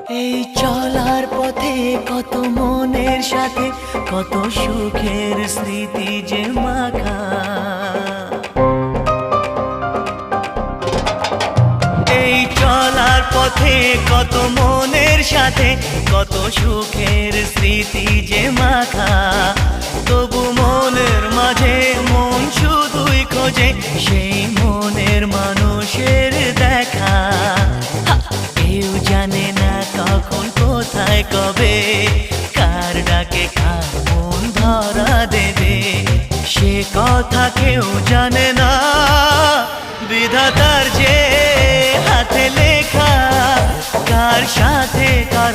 এই চলার পথে কত মনের সাথে কত সুখের স্মৃতি যে মাখা। এই চলার পথে কত মনের সাথে কত সুখের স্মৃতি যে মাখা। তবু মনের মাঝে মন শুধুই খোঁজে সেই মনের মানুষের দেখা। কেউ জানে না কখন কোথায় কবে কার ডাকে কার মন ধরা দেবে, সে কথা কেউ জানে না। বিধাতার যে হাতে লেখা কার সাথে কার